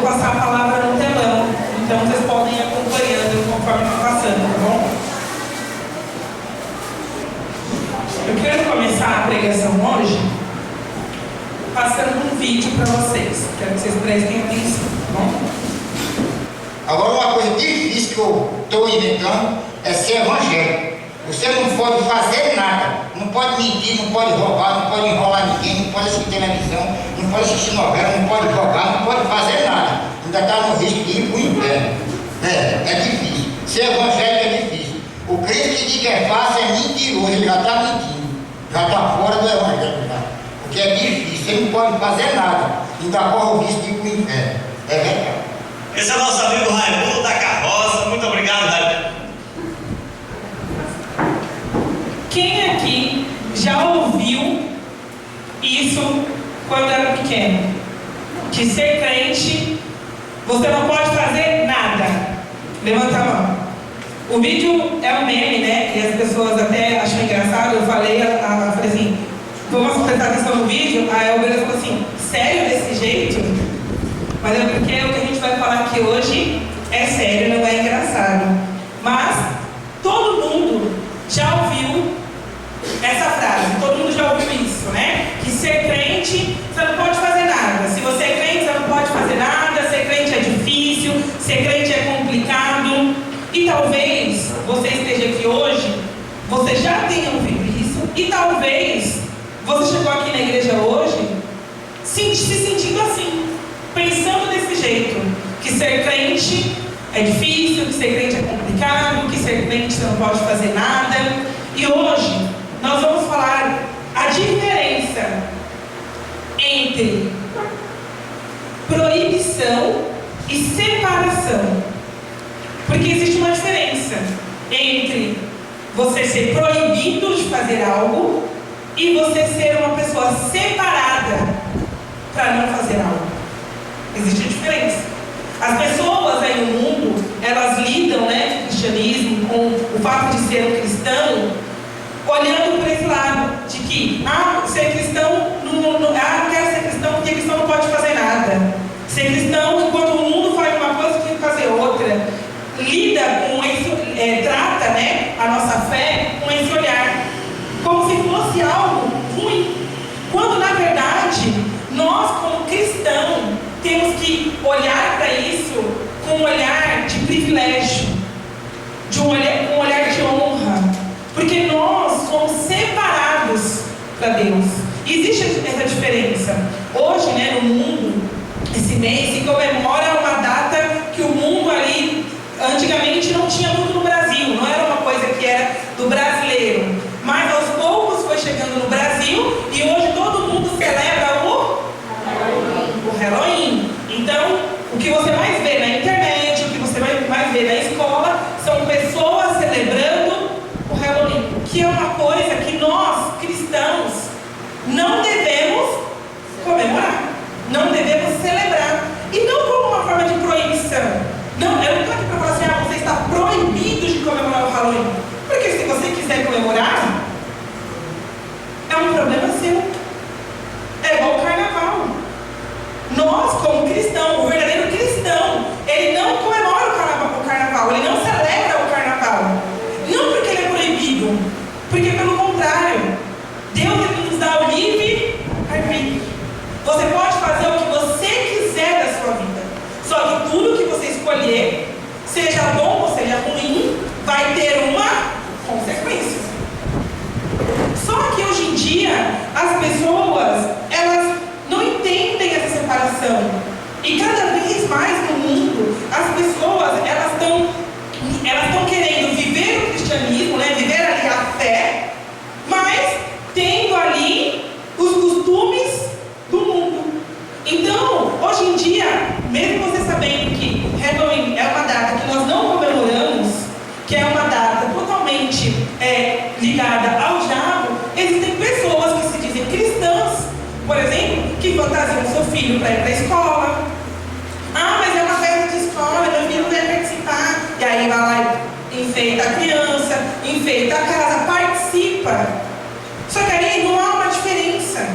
passar a palavra no telão, então vocês podem ir acompanhando conforme está passando, tá bom? Eu quero começar a pregação hoje passando um vídeo para vocês. Quero que vocês prestem atenção, tá bom? Agora, uma coisa difícil que eu estou inventando é ser evangélico. Você não pode fazer nada, não pode mentir, não pode roubar, não pode enrolar ninguém, não pode assistir televisão, não pode assistir novela, não pode jogar, não pode fazer nada. Ainda está no risco de ir para o inferno. É difícil. Ser evangélico é difícil. O crente que diz que é fácil é mentiroso, ele já está mentindo, já está fora do evangelho. Tá? Porque é difícil, você não pode fazer nada, ainda corre o risco de ir para o inferno. É verdade. Esse é nosso amigo Raimundo da Carroça. Muito obrigado, Raimundo. Quem aqui já ouviu isso quando era pequeno? Que ser crente, você não pode fazer nada. Levanta a mão. O vídeo é um meme, né? E as pessoas até acham engraçado. Eu falei assim, vamos prestar atenção no vídeo. Aí a Alberta falou assim, sério desse jeito? Mas é porque o que a gente vai falar aqui hoje é sério, não é engraçado. Mas todo mundo já ouviu essa frase, todo mundo já ouviu isso, né? Que ser crente, você não pode fazer nada. Se você é crente, você não pode fazer nada. Ser crente é difícil, ser crente é complicado. E talvez você esteja aqui hoje, você já tenha ouvido isso. E talvez você chegou aqui na igreja hoje se sentindo assim, pensando desse jeito, que ser crente é difícil, que ser crente é complicado, que ser crente você não pode fazer nada. E hoje nós vamos falar a diferença entre proibição e separação. Porque existe uma diferença entre você ser proibido de fazer algo e você ser uma pessoa separada para não fazer algo. Existe a diferença. As pessoas aí no mundo, elas lidam, né, com o cristianismo, com o fato de ser um cristão, olhando para esse lado, de que, ser cristão, não quero ser cristão porque cristão não pode fazer nada. Ser cristão, enquanto o mundo faz uma coisa, tem que fazer outra. Lida com esse, trata, né, a nossa fé com esse olhar, como se fosse algo ruim. Quando, na verdade, nós, como cristãos, temos que olhar para isso com um olhar de privilégio, com um olhar de honra, porque nós somos separados para Deus. Existe essa diferença. Hoje, né, no mundo, esse mês se comemora uma data que o mundo ali, antigamente não tinha muito no Brasil, não era uma coisa que era do brasileiro, mas aos poucos foi chegando no Brasil e hoje todo mundo celebra o Halloween. Então, o que você mais vê na internet, o que você mais vê na escola, são pessoas celebrando o Halloween, que é uma coisa que nós, cristãos, não devemos comemorar, não devemos celebrar, e não como uma forma de proibição. Não, eu não estou aqui para falar assim, você está proibido de comemorar o Halloween, porque se você quiser comemorar, é um problema seu. É igual o carnaval. Nós, como cristão, o verdadeiro cristão, ele não comemora o carnaval, ele não celebra o carnaval. Não porque ele é proibido, porque pelo contrário, Deus ele nos dá o livre arbítrio. Você pode fazer o que você quiser da sua vida, só que tudo que você escolher, seja bom ou seja ruim, vai ter uma consequência. Só que hoje em dia, as pessoas, elas não entendem essa separação. E cada vez mais no mundo, as pessoas, elas estão querendo viver o cristianismo, né? Viver ali a fé, mas tendo ali os costumes do mundo. Então, hoje em dia, mesmo você sabendo que Halloween é uma data que nós não comemoramos, que é uma data totalmente ligada ao diabo, existem pessoas que se dizem cristãs, por exemplo, que fantasiam seu filho para ir para a escola. Mas é uma festa de escola, meu filho não deve participar. E aí vai lá e enfeita a criança, enfeita a casa, participa. Só que aí não há uma diferença.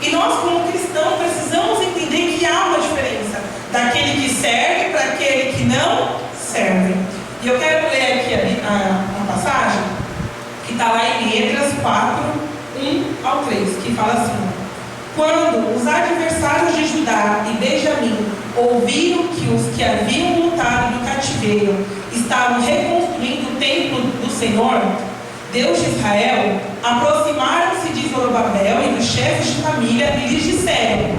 E nós, como cristãos, precisamos entender que há uma diferença daquele daquele que serve para aquele que não serve. E eu quero ler aqui uma passagem que está lá em Esdras 4, 1 ao 3, que fala assim: quando os adversários de Judá e Benjamim ouviram que os que haviam voltado do cativeiro estavam reconstruindo o templo do Senhor, Deus de Israel, aproximaram-se de Zorobabel e dos chefes de família e lhes disseram: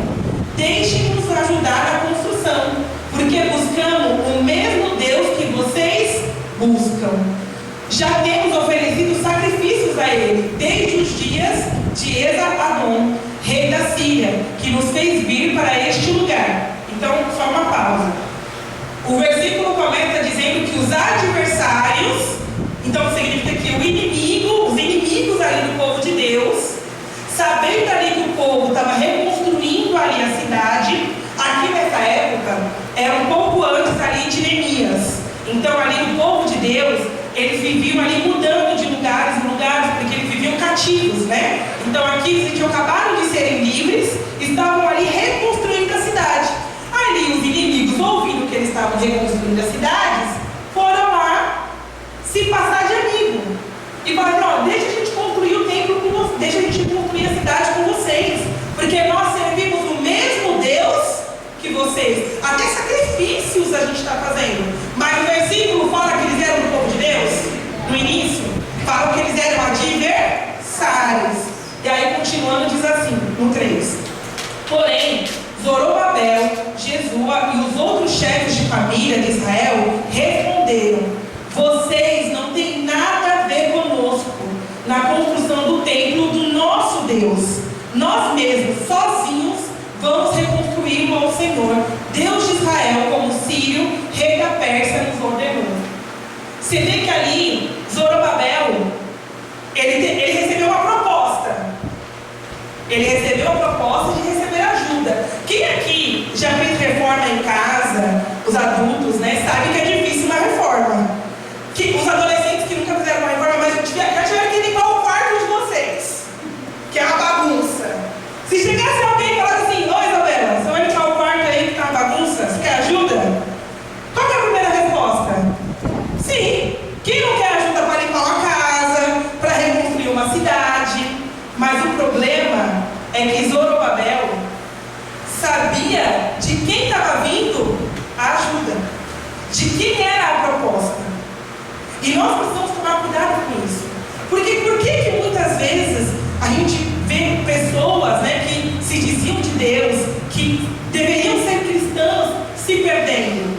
deixem-nos ajudar na construção, porque buscamos o mesmo Deus que vocês buscam. Já temos oferecido sacrifícios a Ele, desde os dias de Esar-Adom, rei da Síria, que nos fez vir para este lugar. Então, só uma pausa. O versículo começa dizendo que os adversários, então significa que os inimigos ali do povo de Deus, sabendo ali que o povo estava reconstruindo ali a cidade, aqui nessa época, era um pouco antes ali de Neemias. Então ali o povo de Deus, eles viviam ali mudando de lugares em lugares, porque eles viviam cativos, né? Então aqui eles tinham acabado de serem livres, estavam ali reconstruindo a cidade. Ali os inimigos, ouvindo que eles estavam reconstruindo as cidades, foram lá se passar de amigo. E falaram: deixa a gente construir o templo com vocês, deixa a gente construir a cidade com vocês, porque nós servimos o mesmo Deus que vocês. Até sacrifícios a gente está fazendo. Mas o versículo fala que eles eram do povo de Deus. No início, fala que eles eram adversários. E aí, continuando, diz assim, no 3: porém, Zorobabel, Jesua e os outros chefes de família de Israel responderam: vocês não têm nada a ver conosco na construção do templo do nosso Deus. Nós mesmos, sozinhos, vamos reconstruí-lo ao Senhor, Deus de Israel, como Sírio, rei da Pérsia, nos ordenou. Você vê que ali, Zorobabel, ele recebeu uma proposta. Ele recebeu a proposta de receber ajuda. Quem aqui já fez reforma em casa, os adultos, né, sabem que é difícil uma reforma. Os adolescentes que nunca fizeram uma reforma, mas já tiveram que limpar o quarto de vocês, que é uma bagunça. Se chegasse alguém e falasse assim: ô Isabela, você vai limpar o quarto aí que tá uma bagunça, você quer ajuda? Qual que é a primeira resposta? Sim. Quem não quer ajuda para limpar uma casa, para reconstruir uma cidade? Mas o problema é que Zorobabel sabia de quem estava vindo a ajuda, de quem era a proposta. E nós precisamos tomar cuidado com isso. Porque por que muitas vezes a gente vê pessoas, né, que se diziam de Deus, que deveriam ser cristãos, se perdendo?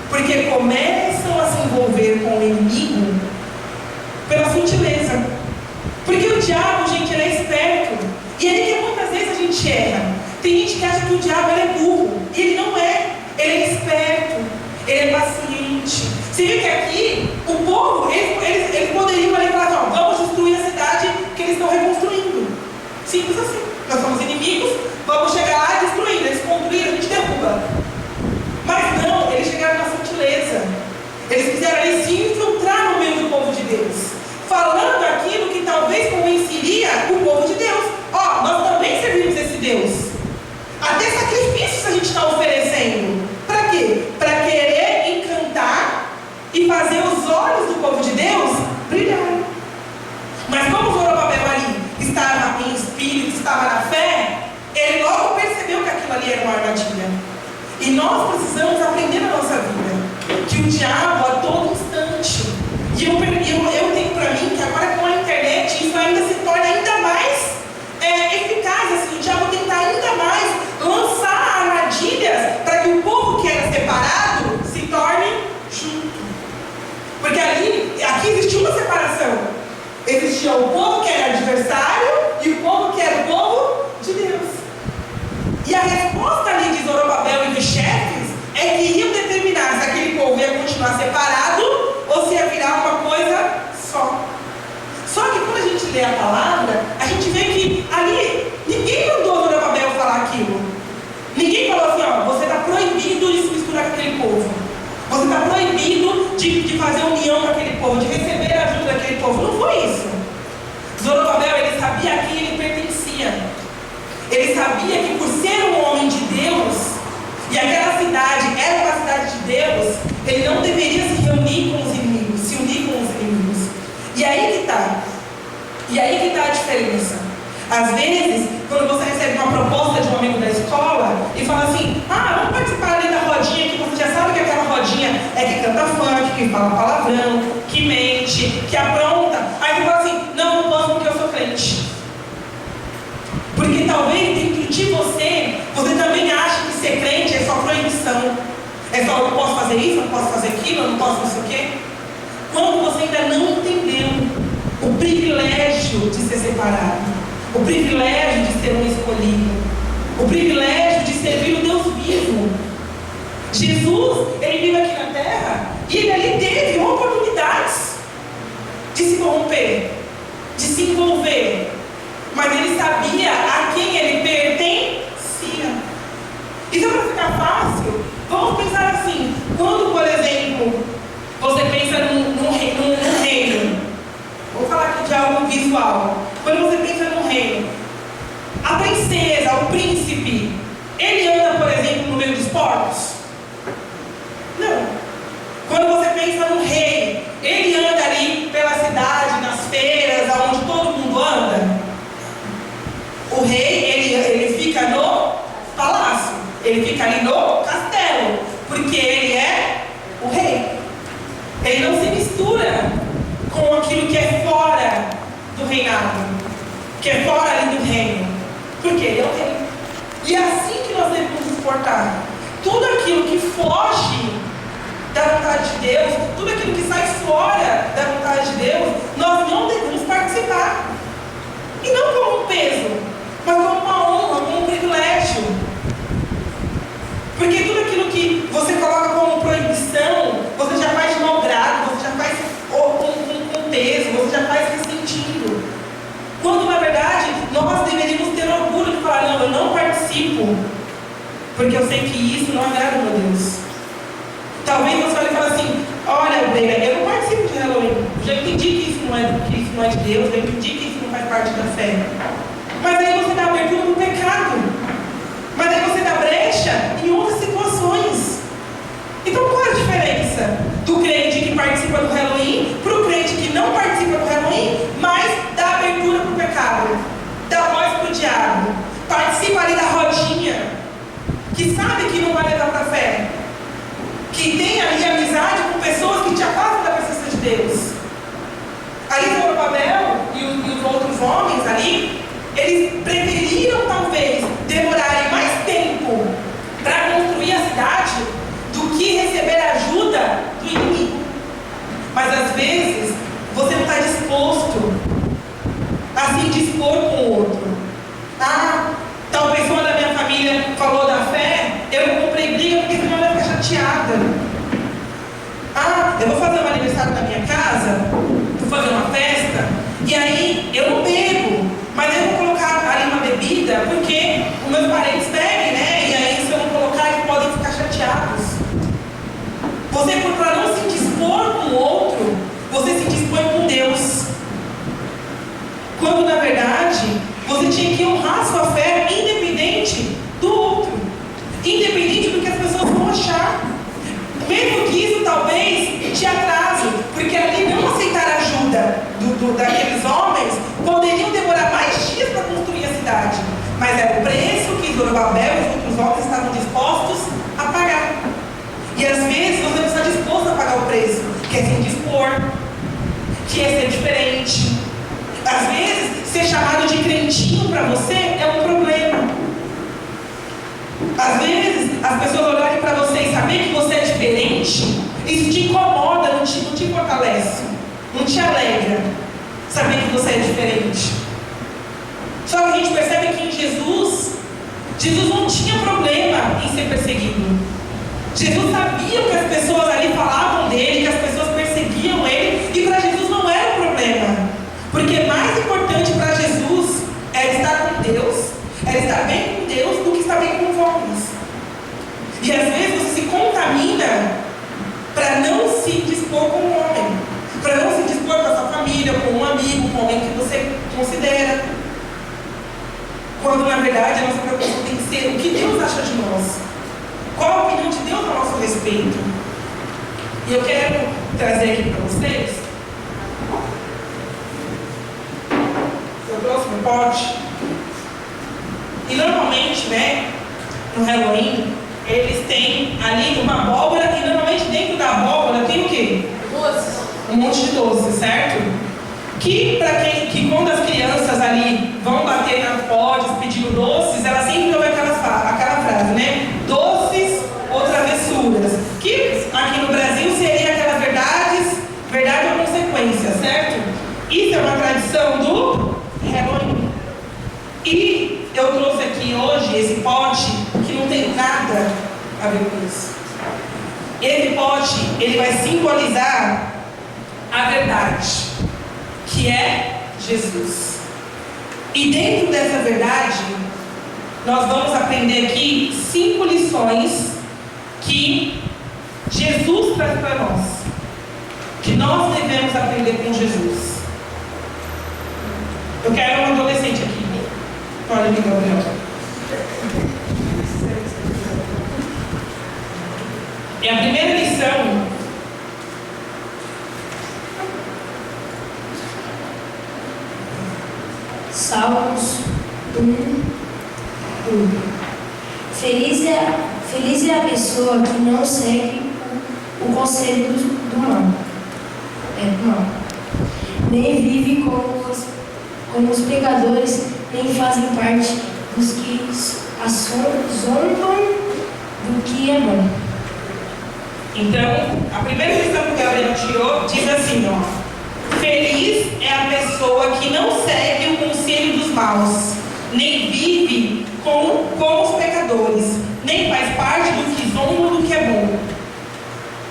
Porque começam a se envolver com o inimigo pela sutileza. Porque o diabo, gente, ele é esperto. E ele que muitas vezes a gente erra. Tem gente que acha que o diabo ele é burro. E ele não é. Ele é esperto. Ele é paciente. Você viu que aqui, o povo, eles poderiam ali falar: não, vamos destruir a cidade que eles estão reconstruindo. Simples assim. Nós somos inimigos, vamos chegar lá destruindo. Eles construíram, a gente derruba. Mas não, eles chegaram na sutileza. Eles quiseram ali se infiltrar no meio do povo de Deus, falando aquilo que talvez convenceria o povo de Deus. Ó, nós também servimos esse Deus. Até sacrifícios a gente está oferecendo. Para quê? Para querer encantar e fazer os olhos do povo de Deus brilharem. Mas como Zorobabel ali estava em espírito, estava na fé, ele logo percebeu que aquilo ali era uma armadilha. E nós precisamos aprender na nossa vida que o diabo a todo instante, e eu tenho para mim que agora com a internet isso ainda se torna ainda mais eficaz, assim, o diabo tenta ainda mais lançar armadilhas para que o povo que era separado se torne junto. Porque aqui existia uma separação. Existia o povo que era adversário e o povo que era o povo de Deus. E a resposta ali de Zorobabel e dos chefes é que iriam determinar se aquele povo ia continuar separado ou se ia virar uma coisa só. Só que quando a gente lê a palavra, a gente vê que ali ninguém mandou Zorobabel falar aquilo. Ninguém falou assim: ó, você está proibido de se misturar com aquele povo. Você está proibido de fazer união com aquele povo, de receber a ajuda daquele povo. Não foi isso. Zorobabel, ele sabia a quem ele pertencia. Ele sabia que por ser um homem de Deus, e aquela cidade era uma Deus, ele não deveria se reunir com os inimigos, se unir com os inimigos. E aí que está. E aí que está a diferença. Às vezes, quando você recebe uma proposta de um amigo da escola e fala assim, vamos participar ali da rodinha, que você já sabe que aquela rodinha é que canta funk, que fala palavrão, que mente, que apronta. Aí você fala assim, não posso porque eu sou crente. Porque talvez dentro de você também acha que ser crente é só proibição. É só, eu não posso fazer isso, eu não posso fazer aquilo, eu não posso não sei o quê. Quando você ainda não entendeu o privilégio de ser separado, o privilégio de ser um escolhido, o privilégio de servir o Deus vivo. Jesus, ele vive aqui na terra e ele ali teve oportunidades de se corromper, de se envolver, mas ele sabia a quem ele pertencia. E só para ficar fácil, vamos pensar assim: quando, por exemplo, você pensa num reino, vou falar aqui de algo visual. Quando você pensa num reino, a princesa, o príncipe, ele anda, por exemplo, no meio dos porcos? Não. Quando você pensa num rei, ele anda ali pela cidade, nas feiras, aonde todo mundo anda? O rei, ele fica no palácio, ele fica ali no castelo, porque ele é o rei. Ele não se mistura com aquilo que é fora do reinado, que é fora ali do reino, porque ele é o rei. E é assim que nós devemos nos portar. Tudo aquilo que foge da vontade de Deus, tudo aquilo que sai fora da vontade de Deus, nós não devemos participar. E não como um peso, mas como uma honra, como um privilégio. Porque tudo aquilo que você coloca como proibição, você já faz de mau grado, você já faz com peso, você já faz ressentindo. Quando na verdade nós deveríamos ter orgulho de falar, não, eu não participo, porque eu sei que isso não agrada a meu Deus. Talvez você olhe e fale assim, olha, Breira, eu não participo de Halloween, já entendi que isso não é de Deus, eu entendi que isso não faz parte da fé. Mas aí você dá abertura no pecado. Mas aí você dá brecha em outras situações. Então qual é a diferença do crente que participa do Halloween para o crente que não participa do Halloween, mas dá abertura para o pecado, dá voz para o diabo, participa ali da rodinha, que sabe que não vai levar para a fé, que tem ali amizade com pessoas que te afastam da presença de Deus? Aí Zorobabel e os outros homens ali, eles preferiram talvez demorarem mais tempo para construir a cidade do que receber ajuda do inimigo. Mas às vezes você não está disposto a se dispor com o outro. Tal pessoa da minha família falou da fé, eu não comprei briga porque senão ela vai ficar chateada. Eu vou fazer um aniversário na minha casa, vou fazer uma festa, e aí eu não bebo, mas eu vou colocar ali uma bebida porque os meus parentes bebem, né? E aí se eu não colocar, eles podem ficar chateados. Você, para não se dispor com o outro, você se dispõe com Deus. Quando na verdade você tinha que honrar sua fé independente do outro, independente do que as pessoas vão achar. Mesmo que isso talvez te atrase, porque ali não aceitar ajuda daqueles homens poderiam demorar mais dias para construir a cidade, mas era o preço que Zorobabel e os outros homens estavam dispostos a pagar. E às vezes você não está disposto a pagar o preço, que é se dispor, que é ser diferente. Às vezes ser chamado de crentinho para você é um problema. Às vezes as pessoas olharem para você e saber que você é diferente, isso te incomoda, não te fortalece, não te alegra saber que você é diferente. Só que a gente percebe que em Jesus não tinha problema em ser perseguido. Jesus sabia que as pessoas ali falavam dele, que as pessoas perseguiam ele, e para Jesus não era um problema, porque mais importante para Jesus era estar com Deus, era estar bem com Deus do que estar bem com os homens. E às vezes você se contamina para não se dispor com um homem, para não se dispor com a sua família, com um amigo, com alguém que você considera, quando na verdade a nossa preocupação tem que ser o que Deus acha de nós, qual a opinião de Deus a nosso respeito. respeito. E eu quero trazer aqui para vocês. Eu trouxe um pote. E normalmente, né, no Halloween, eles têm ali uma abóbora e normalmente dentro da abóbora tem o quê? Doces. Um monte de doces, certo? Que quando as crianças ali vão bater nas potes pedindo doces, elas sempre ouvem aquela frase, né? Doces ou travessuras. Que aqui no Brasil seria aquelas verdade ou consequência, certo? Isso é uma tradição do Halloween. E eu trouxe aqui hoje esse pote que não tem nada a ver com isso. Esse pote, ele vai simbolizar a verdade, que é Jesus. E dentro dessa verdade, nós vamos aprender aqui 5 lições que Jesus traz para nós, que nós devemos aprender com Jesus. Eu quero um adolescente aqui. Olha aqui, Gabriel. E a primeira lição Salmos 1:1. Feliz é a pessoa que não segue o conselho do mal, nem vive como os pecadores, nem fazem parte dos que zombam do que é bom. Então, a primeira lição que o Gabriel tirou diz assim, ó: feliz é a pessoa que não segue o conselho dos maus, nem vive como os pecadores, nem faz parte do que zomba do que é bom.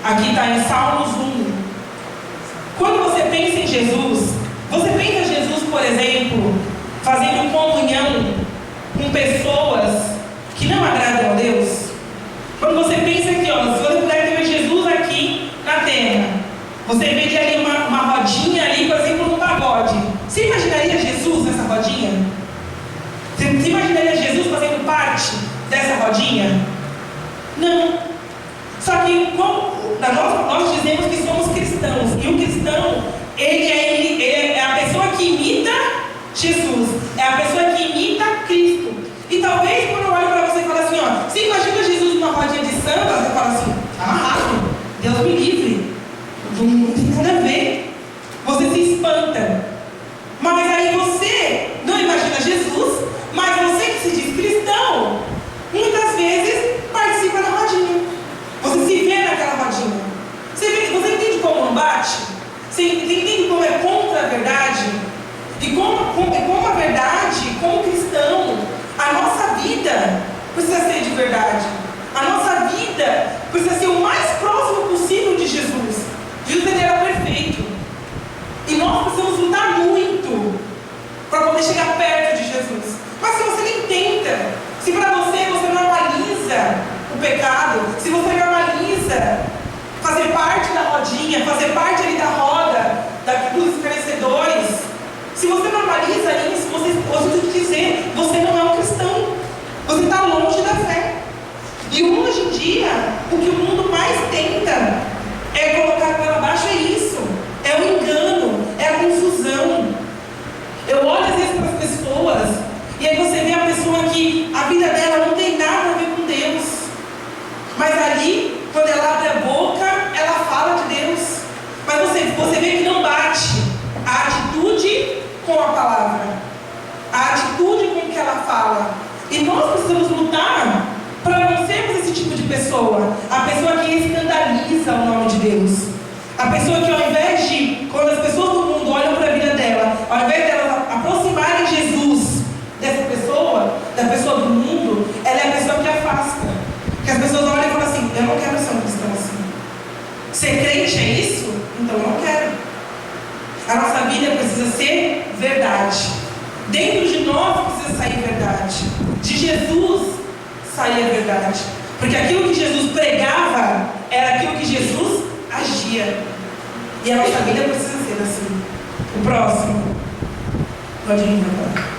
Aqui está em Salmos 1. Quando você pensa em Jesus, você pensa em Jesus, por exemplo, fazendo comunhão com pessoas que não agradam a Deus? Quando você pensa aqui, ó, se você puder ter Jesus aqui na terra, você vê ali uma rodinha ali, por exemplo, no pagode. Você imaginaria Jesus nessa rodinha? Você imaginaria Jesus fazendo parte dessa rodinha? Não. Só que nós dizemos que somos cristãos. E o cristão, ele é a pessoa que imita Jesus. É a pessoa que imita Cristo. E talvez quando eu olho para você e falo assim, ó, você imagina Jesus numa rodinha de samba, você fala assim, tá amarrado, Deus me livre. Não tem nada a ver. Você se espanta. Mas aí você não imagina Jesus, mas você que se diz cristão, muitas vezes participa da rodinha. Você se vê naquela rodinha. Você entende como não bate? Você entende como é contra a verdade? E como a verdade, como cristão, a nossa vida precisa ser de verdade. A nossa vida precisa ser o mais próximo possível de Jesus. Jesus, ele era perfeito. E nós precisamos lutar muito para poder chegar perto de Jesus. Mas se você nem tenta, se para você normaliza o pecado, se você normaliza fazer parte da rodinha, fazer parte ali da roda, dos esclarecedores, se você normaliza isso, você tem que dizer, você não é um cristão. Você está longe da fé. E hoje em dia, o que o mundo mais tenta é colocar para baixo, é isso. É o engano, é a confusão. Eu olho às vezes para as pessoas e aí você vê a pessoa que a vida dela não tem nada a ver com Deus. Mas ali, quando ela abre a boca, ela fala de Deus. Mas você vê que não bate a atitude com a palavra, a atitude com o que ela fala. E nós precisamos lutar para não sermos esse tipo de pessoa. A pessoa que escandaliza o nome de Deus. A pessoa que, ao invés de, quando as pessoas do mundo olham para a vida dela, ao invés de elas aproximarem Jesus dessa pessoa, da pessoa do mundo, ela é a pessoa que afasta. Que as pessoas olham e falam assim, eu não quero ser um cristão assim. Ser crente é isso? Então eu não quero. A nossa vida precisa ser verdade. Dentro de nós precisa sair verdade. De Jesus sair a verdade. Porque aquilo que Jesus pregava era aquilo que Jesus agia. E a nossa vida precisa ser assim. O próximo. Pode ir agora.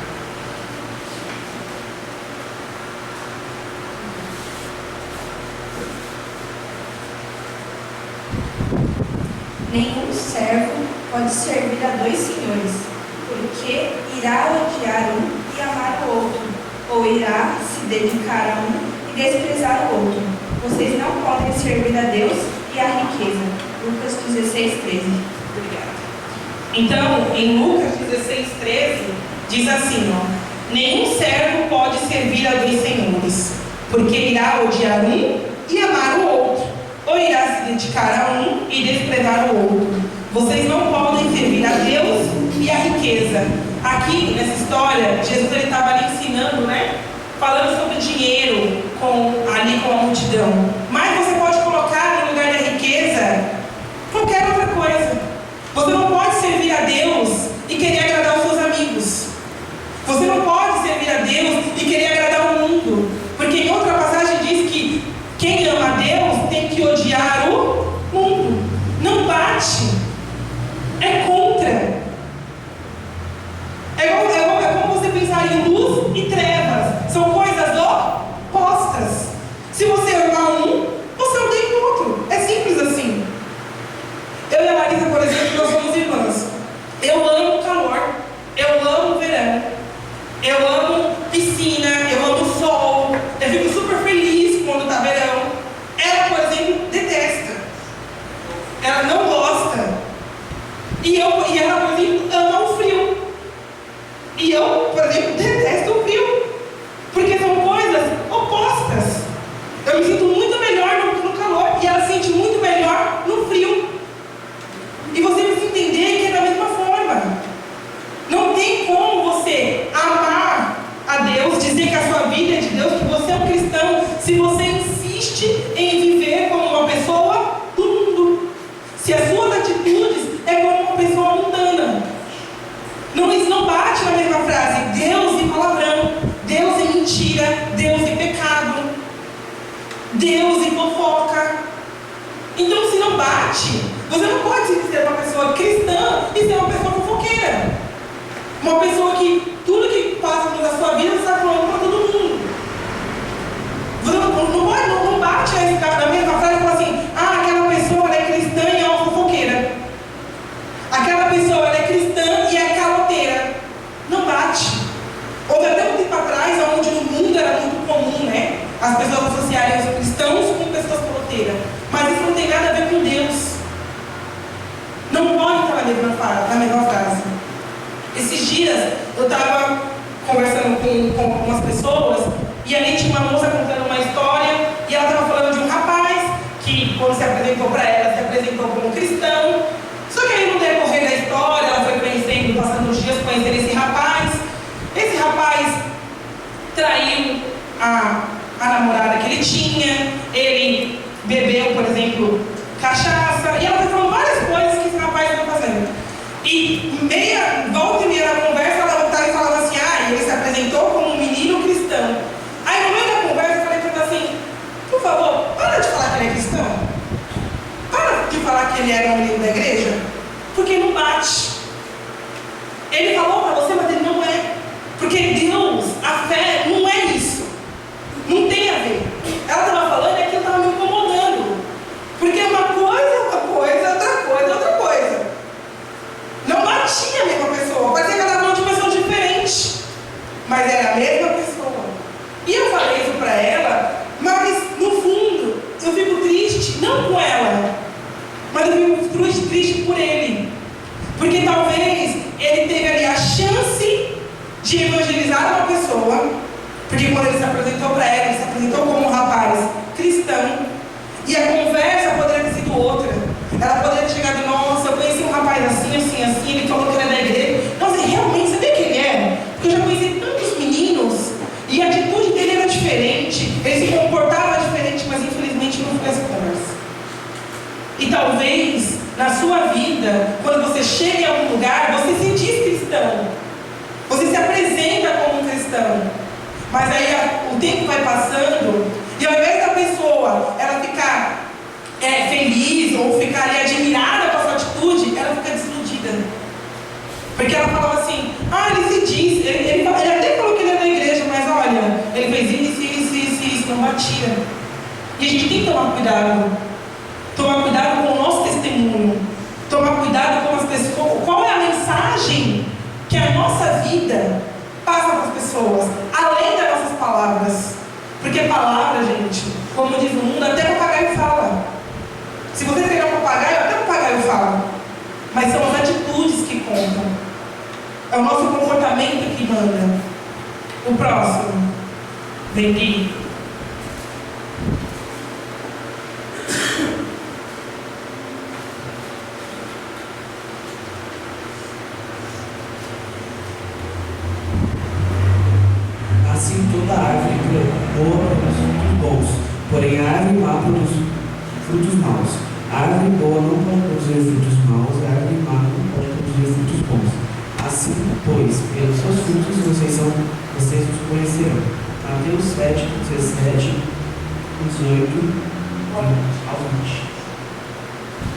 Nenhum servo pode servir a dois senhores, porque irá odiar um e amar o outro, ou irá se dedicar a um e desprezar o outro. Vocês não podem servir a Deus e à riqueza. Lucas 16, 13. Obrigada. Então, em Lucas 16, 13, diz assim, nenhum servo pode servir a dois senhores, porque irá odiar um e amar o outro, ou irá se dedicar a um e desprezar o outro. Vocês não podem servir a Deus e a riqueza. Aqui, nessa história, Jesus estava ali ensinando, falando sobre dinheiro ali com a multidão. Mas você pode colocar no lugar da riqueza qualquer outra coisa. Você não pode servir a Deus e querer agradar os seus amigos. Você não pode servir a Deus e querer agradar o mundo. Porque em outra passagem diz que quem ama a Deus tem que odiar o mundo. Não bate. É contra. É como você pensar em luz e trevas. São coisas opostas. Se você ama um, você odeia o outro. É simples assim. Eu e a Marisa, por exemplo, nós somos irmãs. Eu amo o calor. Eu amo o verão. Eu amo piscina. Eu amo sol. Eu fico super feliz quando está verão. Ela, por exemplo, detesta. Ela não gosta. E ela, por exemplo, ama o frio. E eu, por exemplo, detesto o frio. Porque são coisas opostas. Eu me sinto muito melhor no calor e ela se sente muito melhor no frio. E você precisa entender que é da mesma forma. Não tem como você amar a Deus, dizer que a sua vida é de Deus, que você é um cristão, se você insiste em viver como uma pessoa do mundo. Se as suas atitudes é como uma pessoa mundana. Não, isso não bate na mesma frase. Deus e palavrão, Deus e mentira, Deus e pecado, Deus e fofoca. Então, se não bate, você não pode ser uma pessoa cristã e ser uma pessoa fofoqueira. Uma pessoa que tudo que passa na sua vida você está falando para todo mundo. Você não bate na mesma frase e fala assim, aquela pessoa ela é cristã e é uma fofoqueira. Aquela pessoa ela é cristã e é caloteira. Não bate. Houve até um tempo atrás, onde no mundo era muito comum, as pessoas associarem os cristãos com pessoas caloteiras. Mas isso não tem nada a ver com Deus. Não pode estar na mesma frase. Esses dias eu estava conversando com algumas pessoas e ali tinha uma moça contando uma história e ela estava falando de um rapaz que, quando se apresentou para ela, se apresentou como cristão. Só que aí no decorrer da história, ela foi conhecendo, passando os dias conhecendo esse rapaz. Esse rapaz traiu a namorada que ele tinha, ele bebeu, por exemplo, cachaça, e ela foi falando várias coisas que esse rapaz estava fazendo. E volta e meia na conversa, ela voltava e falava assim, ele se apresentou como um menino cristão. Aí no meio da conversa eu falei para ela assim, por favor, para de falar que ele é cristão. Para de falar que ele era um menino da igreja, porque não bate. Ele falou para você, mas ele não é. Porque Deus, a fé, não é isso. Não tem a ver. Ela estava falando e aquilo estava me incomodando. Porque uma coisa é uma coisa, outra coisa é outra coisa. Não batia a mesma pessoa. Parecia que ela estava falando de pessoas diferentes. Mas era a mesma pessoa. E eu falei isso para ela, mas no fundo eu fico triste, não com ela, mas eu fico triste por ele. Porque talvez ele teve ali a chance de evangelizar uma pessoa, porque quando ele se apresentou para ela, ele se apresentou como um rapaz cristão, e a conversa poderia ter sido outra. Ela poderia ter chegado, nossa, eu conheci um rapaz assim, assim, assim, ele falou que era da igreja. Nossa, realmente, sabia quem ele é? Porque eu já conheci tantos meninos, e a atitude dele era diferente, ele se comportava diferente, mas infelizmente não foi essa conversa. E talvez, na sua vida, quando você chega em algum lugar, você se diz cristão. Você se apresenta como um cristão. Mas aí o tempo vai passando, e ao invés da pessoa ela ficar feliz ou ficar ali admirada com a sua atitude, ela fica desiludida. Porque ela falava assim, ele se diz, ele até falou que ele é da igreja, mas olha, ele fez isso, não batia. E a gente tem que tomar cuidado com o nosso testemunho. próximo. Vem, Gui. Assim toda árvore boa produz frutos bons, porém a árvore má produz frutos maus. A árvore boa não pode produzir frutos maus, a árvore má não pode produzir frutos bons. Assim, pois, pelos seus frutos vocês os conhecerão. Mateus 7, 17, 18 ao 20.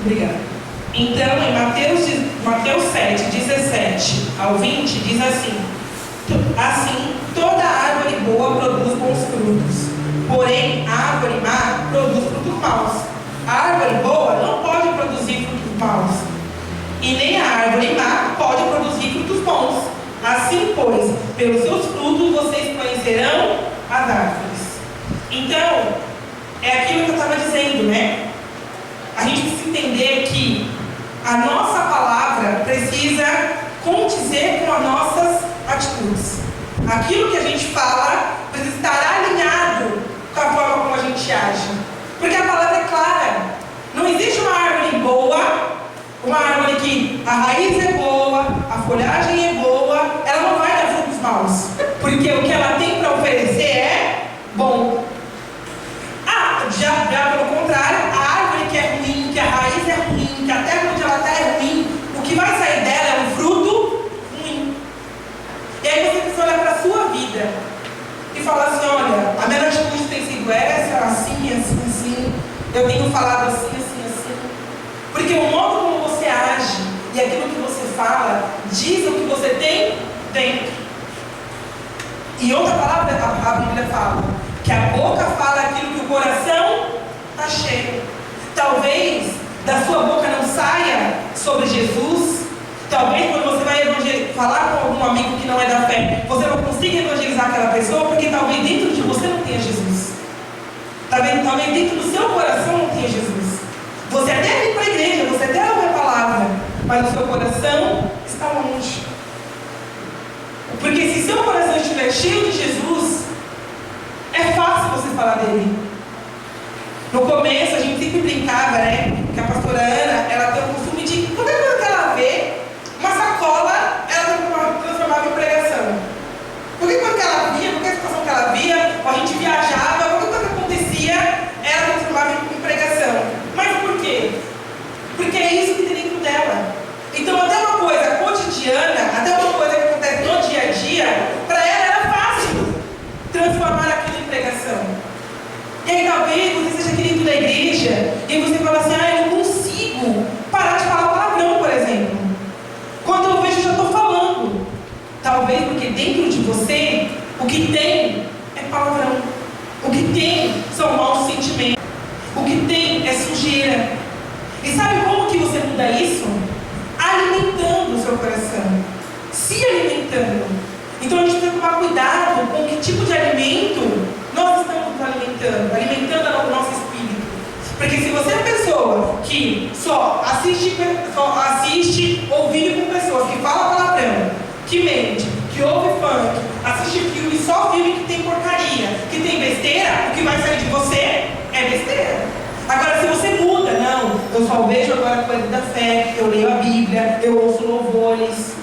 Obrigada. Então, em Mateus 7, 17 ao 20, diz assim: assim, toda árvore boa produz bons frutos, porém a árvore má produz frutos maus. A árvore boa não pode produzir frutos maus, e nem a árvore má pode produzir frutos bons. Assim, pois, pelos seus frutos vocês conhecerão as árvores. Então, é aquilo que eu estava dizendo, né? A gente precisa entender que a nossa palavra precisa condizer com as nossas atitudes. Aquilo que a gente fala precisa estar alinhado com a forma como a gente age. Porque a palavra é clara. Não existe uma árvore boa, uma árvore que a raiz é boa, a folhagem é boa, ela não vai dar frutos maus. Porque o que ela tem para oferecer é bom. Já pelo contrário, a árvore que é ruim, que a raiz é ruim, que a terra onde ela está é ruim, o que vai sair dela é um fruto ruim. E aí você precisa olhar para a sua vida e falar assim: olha, a minha atitude tem sido essa, assim, assim, assim, eu tenho falado assim, assim, assim. Porque o modo como você age e aquilo que você fala diz o que você tem dentro. E outra palavra, a Bíblia fala que a boca fala aquilo que o coração está cheio. Talvez da sua boca não saia sobre Jesus. Talvez quando você vai falar com algum amigo que não é da fé, você não consiga evangelizar aquela pessoa, porque talvez dentro de você não tenha Jesus. Talvez dentro do seu coração não tenha Jesus. Você até vem para a igreja, você até ouve a palavra, mas o seu coração está longe. Porque se seu coração estiver cheio de Jesus, é fácil você falar dele. No começo a gente sempre brincava, né? Que a pastora Ana, ela tem o costume de, qualquer coisa que ela vê, uma sacola, ela transformava em pregação. Qualquer coisa que ela via, qualquer situação que ela via, ou a gente viajava, qualquer coisa que acontecia, ela transformava em pregação. Mas por quê? Porque é isso que tem dentro dela. Então até uma coisa cotidiana, até uma coisa que acontece no dia a dia, para ela era fácil transformar aquilo em pregação. E aí talvez você seja querido da igreja e você fala assim: eu não consigo parar de falar palavrão, por exemplo. Quando eu vejo, eu já estou falando. Talvez porque dentro de você o que tem é palavrão, o que tem são maus sentimentos, o que tem é sujeira. E sabe como que você muda isso? Alimentando o seu coração, se alimentando. Então a gente precisa tomar cuidado com que tipo de alimento nós estamos alimentando o nosso espírito. Porque se você é uma pessoa que só assiste ou vive com pessoas que falam palavrão, que mente, que ouve funk, assiste filme, só filme que tem porcaria, que tem besteira, o que vai sair de você é besteira. Agora, se você muda, não, eu só vejo agora coisa da fé, eu leio a Bíblia, eu ouço louvores,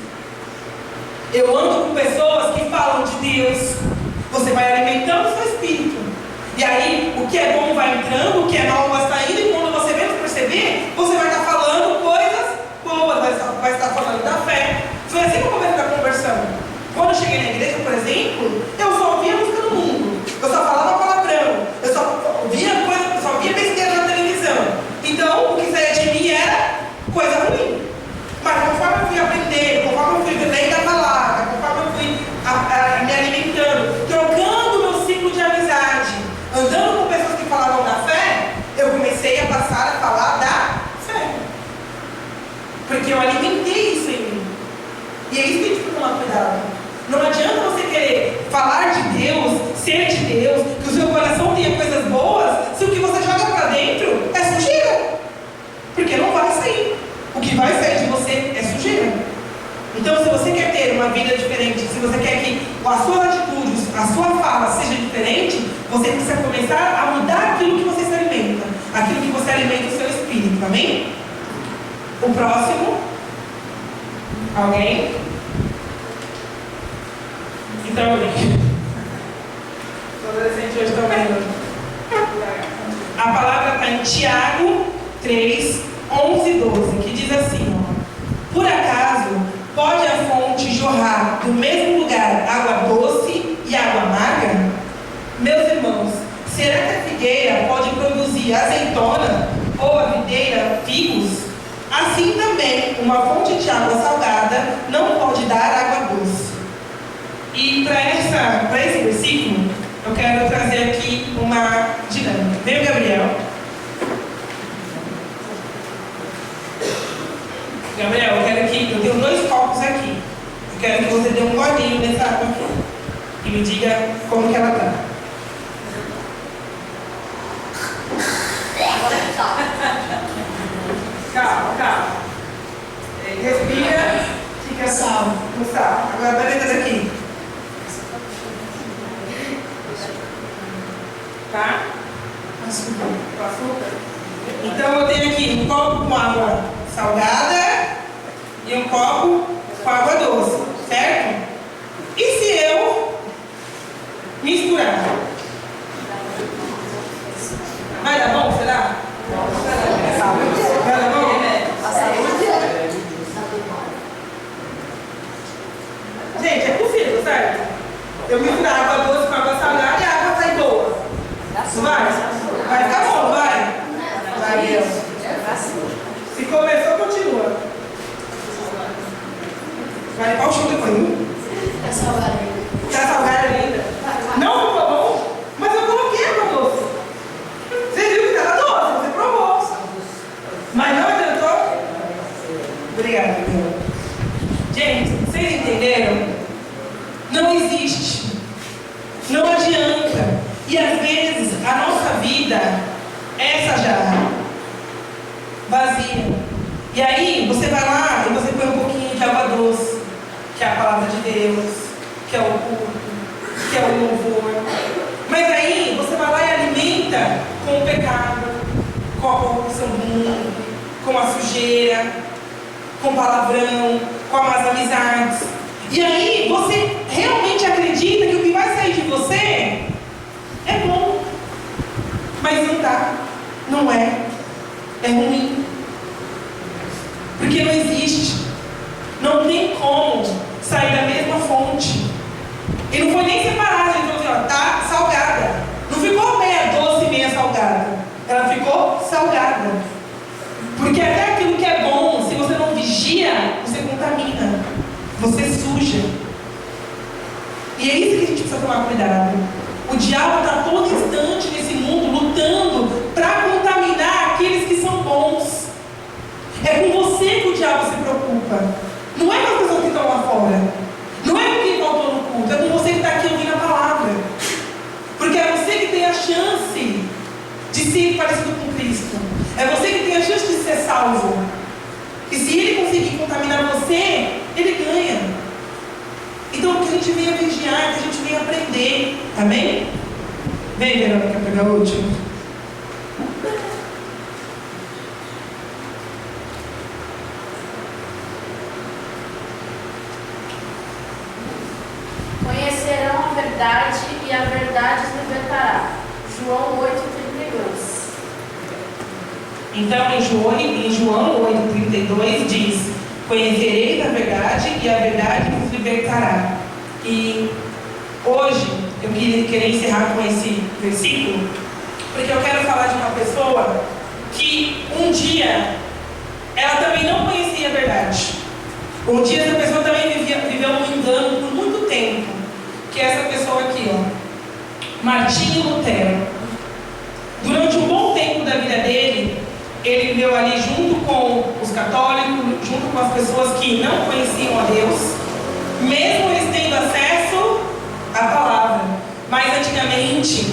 eu ando com pessoas que falam de Deus, você vai alimentando o seu espírito. E aí, o que é bom vai entrando, o que é mal vai saindo, e quando você menos perceber, você vai estar falando coisas boas, vai estar falando da fé. Foi assim que eu comecei a conversão. Quando eu cheguei na igreja, por exemplo, eu só ouvia música do mundo, eu só falava palavrão, eu só via besteira na televisão. Então, o que saía de mim era coisa ruim. Mas conforme eu fui aprender, conforme eu fui lendo a palavra, conforme eu fui me alimentando, trocando o meu ciclo de amizade, andando com pessoas que falavam da fé, eu comecei a passar a falar da fé. Porque eu alimentei isso em mim. E é isso que a gente tem que tomar cuidado. Não adianta você querer falar de Deus, ser de Deus, que o seu coração tenha coisas boas, se o que você joga para dentro é sujeira. Porque não vai sair. O que vai sair de você é sujeira. Então, se você quer ter uma vida diferente, se você quer que as suas atitudes, a sua fala seja diferente, você precisa começar a mudar aquilo que você se alimenta. Aquilo que você alimenta o seu espírito, amém? O próximo. Alguém? Então, alguém. O adolescente hoje também. A palavra está em Tiago 3, 11 e 12, que diz assim, ó: por acaso pode a fonte jorrar do mesmo lugar água doce e água amarga? Meus irmãos, será que a figueira pode produzir azeitona ou a videira figos? Assim também, uma fonte de água salgada não pode dar água doce. E para esse versículo, eu quero trazer aqui uma dinâmica. Vem, Gabriel. Gabriel, eu tenho 2 copos aqui. Eu quero que você dê um golinho nessa água aqui. E me diga como que ela está. Calma. Respira. Fica Sal. no sal. Agora vai dentro daqui. Tá? Açúcar. Então eu tenho aqui um copo com água salgada e um copo com água doce, certo? E se eu misturar? Vai dar bom, será? Vai dar bom? Gente, é possível, certo? Eu misturar água doce com água salgada e a água sai boa. Vai ficar bom, vai? Vai, Deus. Se começou, continua. Vai limpar o chão depois, viu? Tá salgado ainda. Tá salgado ainda? Não ficou bom? Mas eu coloquei água doce. Você viu que estava doce, você provou. Mas não adiantou? Obrigada, meu. Gente, vocês entenderam? Não existe. Não adianta. E às vezes a nossa vida é essa jarra vazia. E aí você vai lá e você põe um pouquinho de água doce, que é a palavra de Deus, que é o culto, que é o louvor. Mas aí você vai lá e alimenta com o pecado, com a corrupção do mundo, com a sujeira, com o palavrão, com as más amizades. E aí você realmente acredita que o que vai sair de você é bom, mas não dá, não é, é ruim, porque não existe, não tem como sair da mesma fonte. E não foi nem separada, então assim, ó, tá salgada, não ficou meia doce e meia salgada, ela ficou salgada, porque até aquilo que é bom, se você não vigia, você contamina, você suja. E é isso que a gente precisa tomar cuidado. O diabo está todo instante nesse mundo lutando para contaminar aqueles que são bons. É com você que o diabo se preocupa. Não é com as pessoas que estão lá fora. Não é com quem faltou no culto. É com você que está aqui ouvindo a palavra. Porque é você que tem a chance de ser parecido com Cristo. É você que tem a chance de ser salvo. E se ele conseguir contaminar você, ele ganha. Então, que a gente venha vigiar, que a gente venha aprender. Amém? Vem, Verônica, pegar o último. Conhecerão a verdade e a verdade os libertará. João 8:32. Então, em João 8,32 diz: conhecereis a verdade e a verdade vos libertará. E hoje eu queria encerrar com esse versículo, porque eu quero falar de uma pessoa que um dia ela também não conhecia a verdade. Um dia essa pessoa também viveu um engano por muito tempo, que é essa pessoa aqui, ó, Martinho Lutero. Durante um bom tempo da vida dele, ele viveu ali junto com os católicos, junto com as pessoas que não conheciam a Deus, mesmo eles tendo acesso à palavra. Mas antigamente,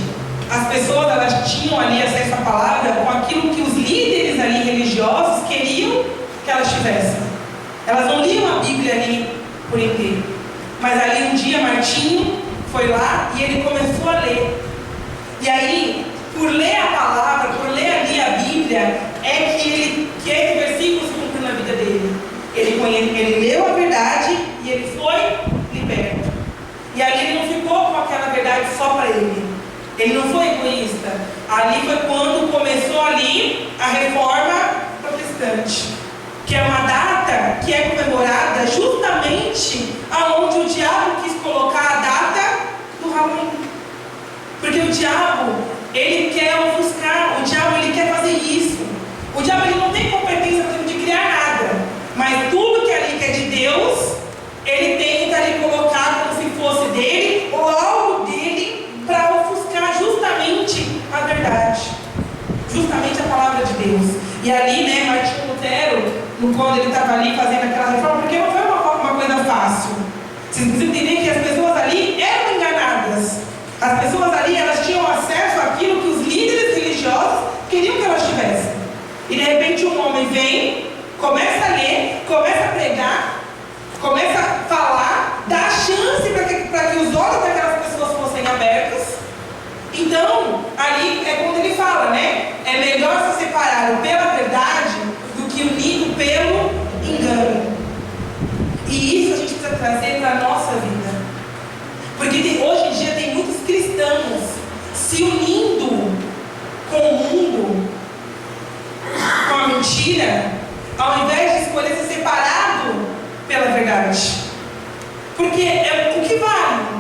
as pessoas elas tinham ali acesso à palavra com aquilo que os líderes ali religiosos queriam que elas tivessem. Elas não liam a Bíblia ali por inteiro. Mas ali um dia Martinho foi lá e ele começou a ler. E aí, por ler a palavra, por ler ali a Bíblia, é que esse versículo se cumpriu na vida dele. Ele leu a verdade e ele foi liberto. E ali ele não ficou com aquela verdade só para ele. Ele não foi egoísta. Ali foi quando começou ali a reforma protestante, que é uma data que é comemorada justamente aonde o diabo quis colocar a data do Halloween. Porque o diabo, ele quer ofuscar, o diabo ele quer fazer isso. O diabo ele não tem competência, por exemplo, de criar nada, mas tudo que ali que é de Deus, ele tenta ali colocar como se fosse dele ou algo dele para ofuscar justamente a verdade, justamente a palavra de Deus. E ali, né, Martinho Lutero, quando ele estava ali fazendo aquela reforma, porque não foi uma coisa fácil. Vocês precisam entender que as pessoas ali eram enganadas. As pessoas ali, elas tinham acesso àquilo que os líderes religiosos queriam que elas tivessem. E de repente um homem vem, começa a ler, começa a pregar, começa a falar, dá chance para que os olhos daquelas pessoas fossem abertos. Então, ali é quando ele fala, né? É melhor se separar pela verdade do que unido pelo engano. E isso a gente precisa trazer para a nossa vida. Porque hoje em dia tem muitos cristãos se unindo com o mundo, com a mentira, ao invés de escolher ser separado pela verdade. Porque é o que vale.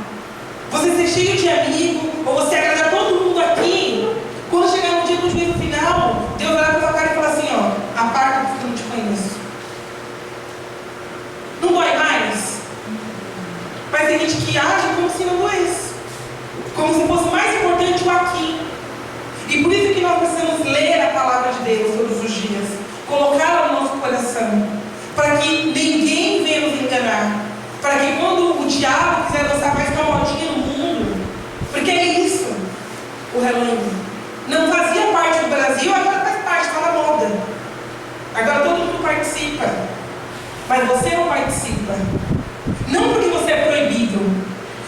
Você ser cheio de amigo, ou você agradar todo mundo aqui, quando chegar no dia do juízo final, Deus vai para sua cara e falar assim, ó, aparta porque eu não te conheço. Não dói mais? Mas tem gente que age como se não doesse, como se fosse mais importante o aqui. E por isso que nós precisamos ler a palavra de Deus todos os dias, colocá-la no nosso coração, para que ninguém venha nos enganar, para que quando o diabo quiser lançar mais uma modinha no mundo, porque é isso, o Halloween não fazia parte do Brasil, agora faz parte, está na moda, agora todo mundo participa, mas você não participa. Não porque você é proibido,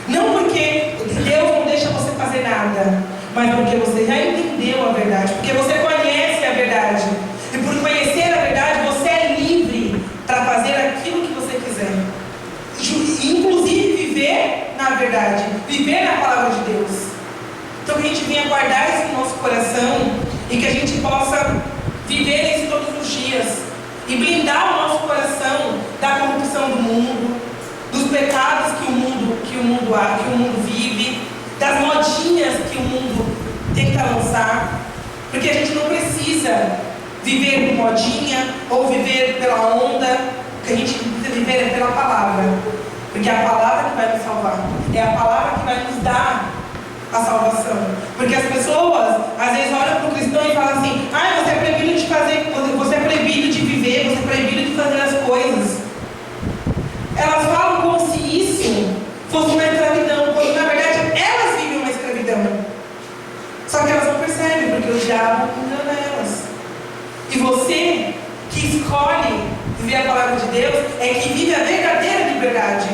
não porque Deus não deixa você fazer nada, mas porque você já entendeu a verdade, porque você conhece a verdade. E por conhecer a verdade, você é livre para fazer aquilo que você quiser. Inclusive viver na verdade, viver na palavra de Deus. Então que a gente venha guardar isso no nosso coração e que a gente possa viver isso todos os dias. E blindar o nosso coração da corrupção do mundo, dos pecados que o mundo vive, das modinhas que o mundo tenta lançar, porque a gente não precisa viver por modinha ou viver pela onda. O que a gente precisa viver é pela palavra, porque é a palavra que vai nos salvar, é a palavra que vai nos dar a salvação. Porque as pessoas às vezes olham para o cristão e falam assim, você é proibido de fazer, você é proibido de viver, você é proibido de fazer as coisas. Elas falam como se isso fosse uma escravidão, quando na verdade elas vivem uma escravidão. Só que elas não percebem, porque o diabo engana elas. E você que escolhe viver a palavra de Deus é que vive a verdadeira liberdade.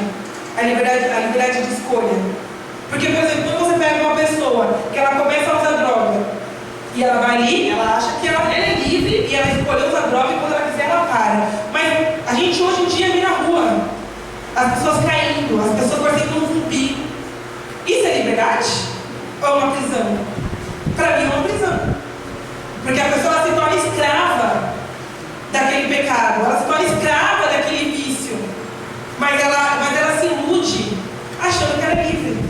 A liberdade de escolha. Porque, por exemplo, quando você pega uma pessoa que ela começa a usar droga, e ela vai ali, ela acha que ela é livre e ela escolheu usar droga e quando ela quiser ela para. Mas a gente hoje em dia vê na rua as pessoas caindo, as pessoas parecendo um zumbi. Isso é liberdade? Ou é uma prisão? Para mim é uma prisão. Porque a pessoa se torna escrava daquele pecado, ela se torna escrava daquele vício. Mas ela se ilude achando que ela é livre,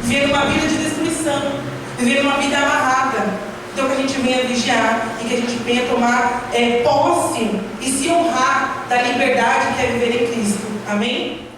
vivendo uma vida de destruição, vivendo uma vida amarrada. Então que a gente venha vigiar e que a gente venha tomar posse e se honrar da liberdade que é viver em Cristo. Amém?